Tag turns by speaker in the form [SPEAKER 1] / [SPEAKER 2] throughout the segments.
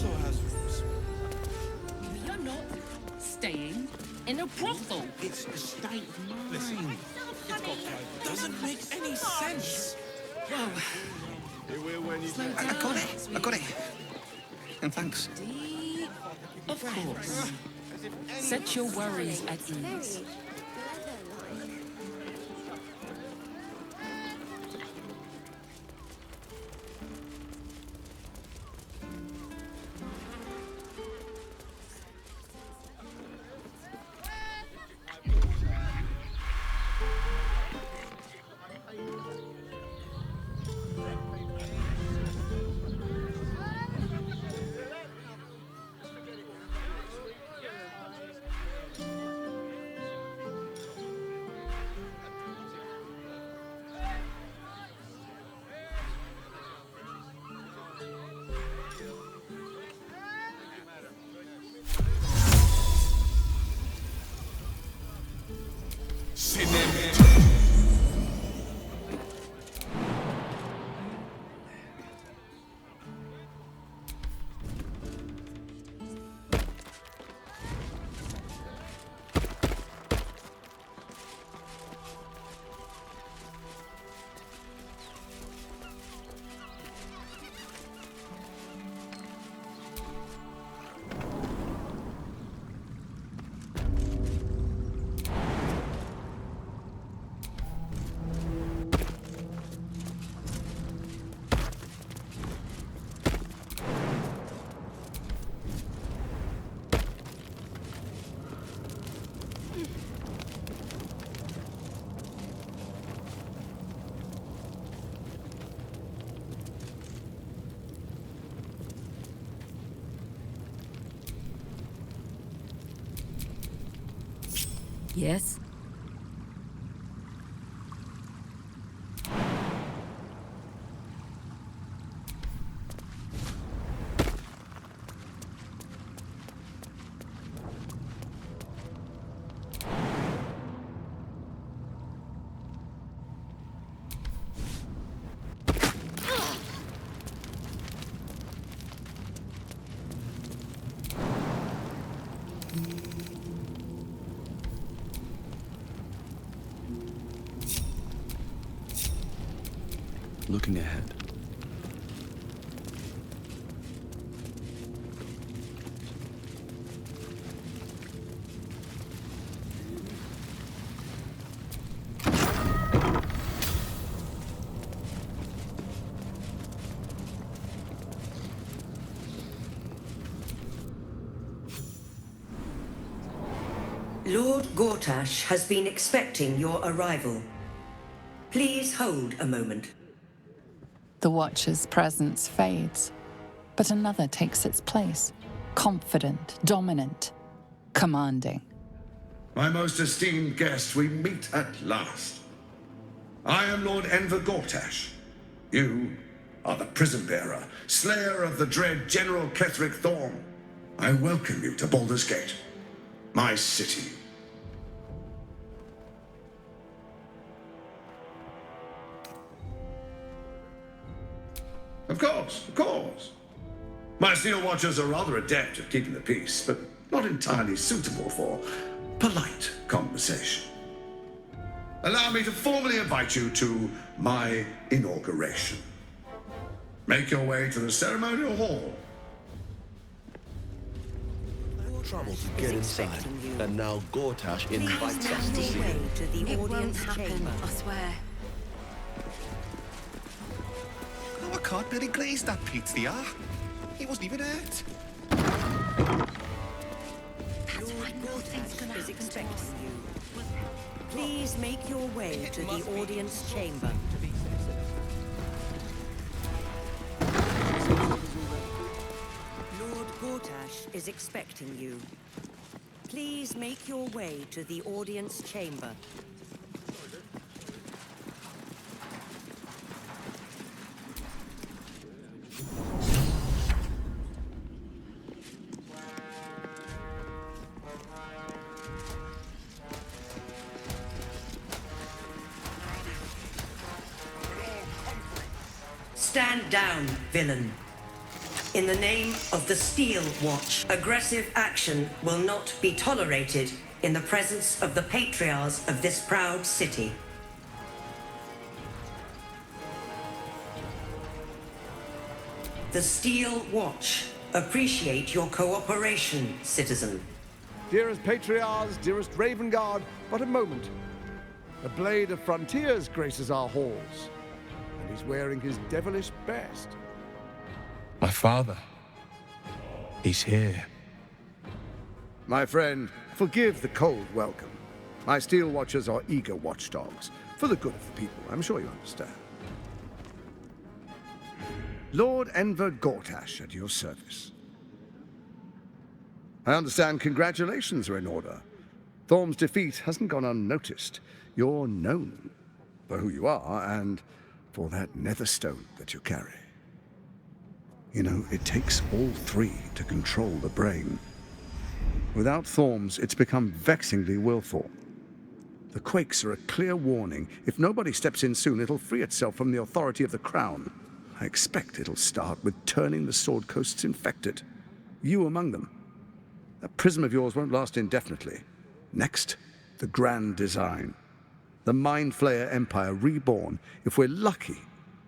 [SPEAKER 1] also has roots.
[SPEAKER 2] You're not staying in a brothel.
[SPEAKER 1] It's a state of mind. Listen, doesn't make any sense.
[SPEAKER 2] Well, slow down.
[SPEAKER 3] I got it. And thanks.
[SPEAKER 2] Deep. Of course. Set your worries at ease. Yes?
[SPEAKER 3] Looking ahead.
[SPEAKER 4] Lord Gortash has been expecting your arrival. Please hold a moment.
[SPEAKER 5] The Watcher's presence fades, but another takes its place. Confident, dominant, commanding.
[SPEAKER 6] My most esteemed guest, we meet at last. I am Lord Enver Gortash. You are the prison bearer, slayer of the dread General Ketheric Thorn. I welcome you to Baldur's Gate, my city. Of course. My Steel Watchers are rather adept at keeping the peace, but not entirely suitable for polite conversation. Allow me to formally invite you to my inauguration. Make your way to the ceremonial hall.
[SPEAKER 1] Trouble to get inside, and now Gortash invites us to see him.
[SPEAKER 4] To the audience chamber.
[SPEAKER 2] I swear.
[SPEAKER 3] Oh, I can't really glaze that pizza. He wasn't even hurt.
[SPEAKER 2] That's right, nothing's gonna
[SPEAKER 4] Is
[SPEAKER 2] happen to
[SPEAKER 4] expecting
[SPEAKER 2] us.
[SPEAKER 4] you. Please make your way to the audience chamber. Lord Gortash is expecting you. Please make your way to the audience chamber. Stand down, villain. In the name of the Steel Watch, aggressive action will not be tolerated in the presence of the patriarchs of this proud city. The Steel Watch appreciate your cooperation, citizen.
[SPEAKER 7] Dearest Patriarchs, dearest Raven Guard, but a moment. The Blade of Frontiers graces our halls, and he's wearing his devilish best.
[SPEAKER 8] My father. He's here.
[SPEAKER 7] My friend, forgive the cold welcome. My Steel Watchers are eager watchdogs, for the good of the people, I'm sure you understand. Lord Enver Gortash at your service. I understand congratulations are in order. Thorm's defeat hasn't gone unnoticed. You're known for who you are and for that netherstone that you carry. You know, it takes all three to control the brain. Without Thorm's, it's become vexingly willful. The quakes are a clear warning. If nobody steps in soon, it'll free itself from the authority of the crown. I expect it'll start with turning the Sword Coasts infected. You among them. That prism of yours won't last indefinitely. Next, the grand design. The Mind Flayer Empire reborn. If we're lucky,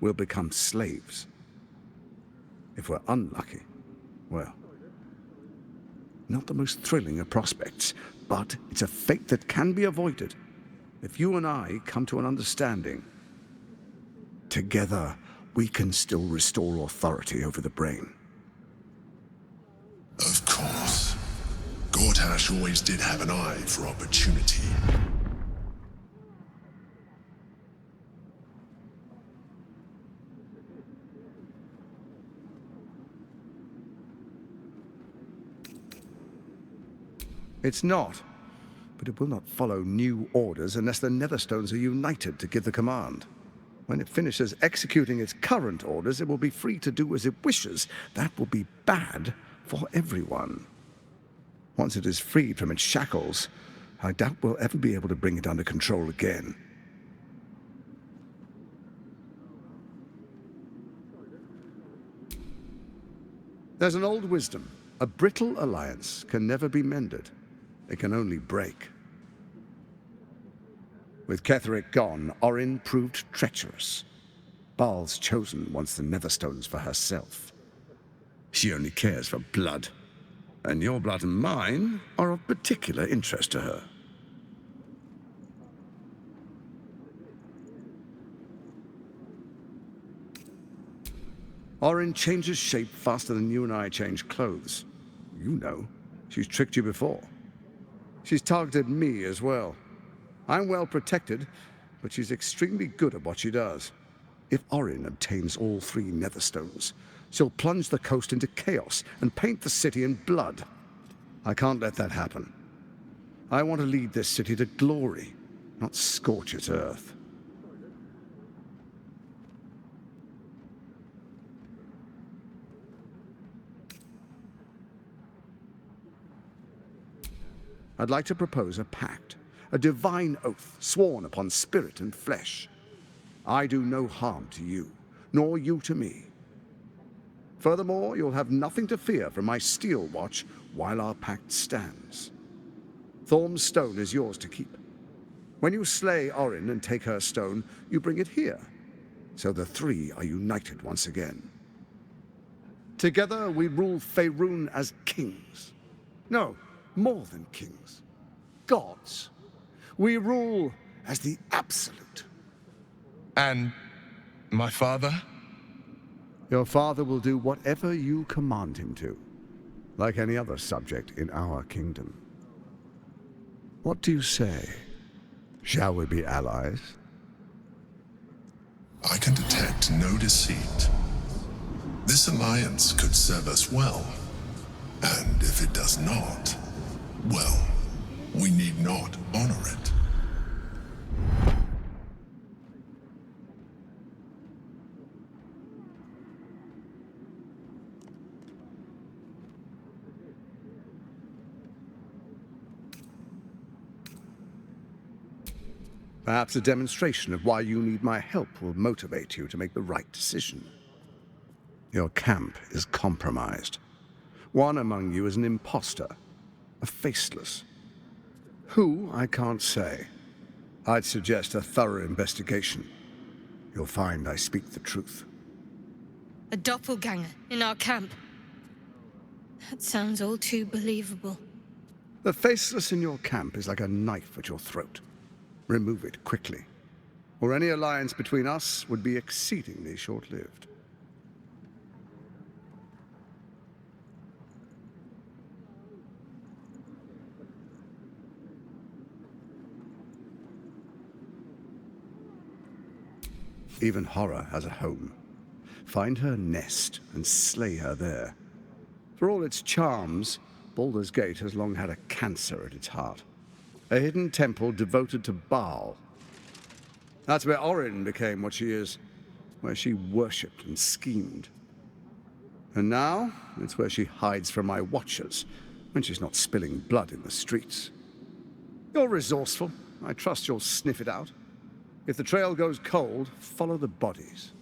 [SPEAKER 7] we'll become slaves. If we're unlucky, well, not the most thrilling of prospects, but it's a fate that can be avoided if you and I come to an understanding. Together, we can still restore authority over the brain.
[SPEAKER 9] Of course. Gortash always did have an eye for opportunity.
[SPEAKER 7] It's not, but it will not follow new orders unless the Netherstones are united to give the command. When it finishes executing its current orders, it will be free to do as it wishes. That will be bad for everyone. Once it is freed from its shackles, I doubt we'll ever be able to bring it under control again. There's an old wisdom. A brittle alliance can never be mended. It can only break. With Ketheric gone, Orin proved treacherous. Baal's chosen wants the Netherstones for herself. She only cares for blood. And your blood and mine are of particular interest to her. Orin changes shape faster than you and I change clothes. You know, she's tricked you before. She's targeted me as well. I'm well protected, but she's extremely good at what she does. If Orin obtains all three Netherstones, she'll plunge the coast into chaos and paint the city in blood. I can't let that happen. I want to lead this city to glory, not scorch its earth. I'd like to propose a pact, a divine oath sworn upon spirit and flesh. I do no harm to you, nor you to me. Furthermore, you'll have nothing to fear from my Steel Watch while our pact stands. Thorm's stone is yours to keep. When you slay Orin and take her stone, you bring it here, so the three are united once again. Together we rule Faerun as kings. No, more than kings. Gods. We rule as the absolute.
[SPEAKER 8] And my father?
[SPEAKER 7] Your father will do whatever you command him to, like any other subject in our kingdom. What do you say? Shall we be allies?
[SPEAKER 9] I can detect no deceit. This alliance could serve us well. And if it does not, well, we need not honor it.
[SPEAKER 7] Perhaps a demonstration of why you need my help will motivate you to make the right decision. Your camp is compromised. One among you is an imposter, a faceless. Who, I can't say. I'd suggest a thorough investigation. You'll find I speak the truth.
[SPEAKER 10] A doppelganger in our camp. That sounds all too believable.
[SPEAKER 7] The faceless in your camp is like a knife at your throat. Remove it quickly, or any alliance between us would be exceedingly short-lived. Even horror has a home. Find her nest and slay her there. For all its charms, Baldur's Gate has long had a cancer at its heart. A hidden temple devoted to Baal. That's where Orin became what she is, where she worshipped and schemed. And now, it's where she hides from my watchers, when she's not spilling blood in the streets. You're resourceful. I trust you'll sniff it out. If the trail goes cold, follow the bodies.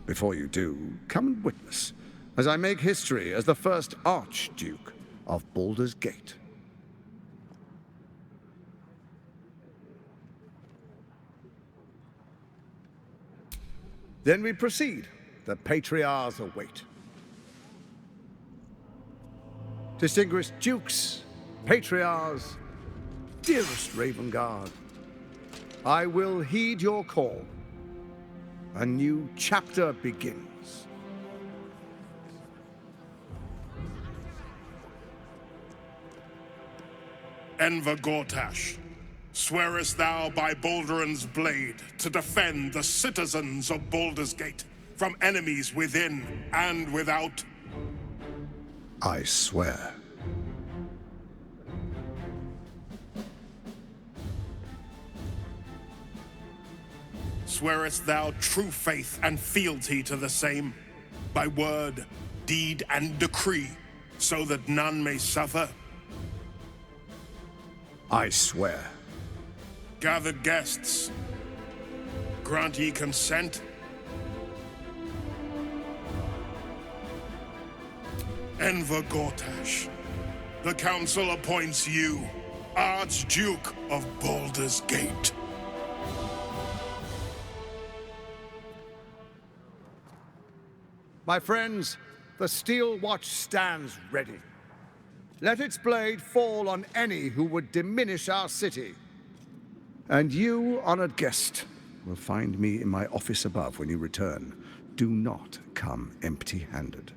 [SPEAKER 7] Before you do, come and witness, as I make history as the first Archduke of Baldur's Gate. Then we proceed. The Patriarchs await. Distinguished Dukes, Patriarchs, dearest Ravengard, I will heed your call. A new chapter begins.
[SPEAKER 11] Enver Gortash, swearest thou by Balduran's blade to defend the citizens of Baldur's Gate from enemies within and without?
[SPEAKER 7] I swear.
[SPEAKER 11] Swearest thou true faith and fealty to the same, by word, deed, and decree, so that none may suffer?
[SPEAKER 7] I swear.
[SPEAKER 11] Gathered guests, grant ye consent? Enver Gortash, the Council appoints you Archduke of Baldur's Gate.
[SPEAKER 7] My friends, the Steel Watch stands ready. Let its blade fall on any who would diminish our city. And you, honored guest, will find me in my office above when you return. Do not come empty-handed.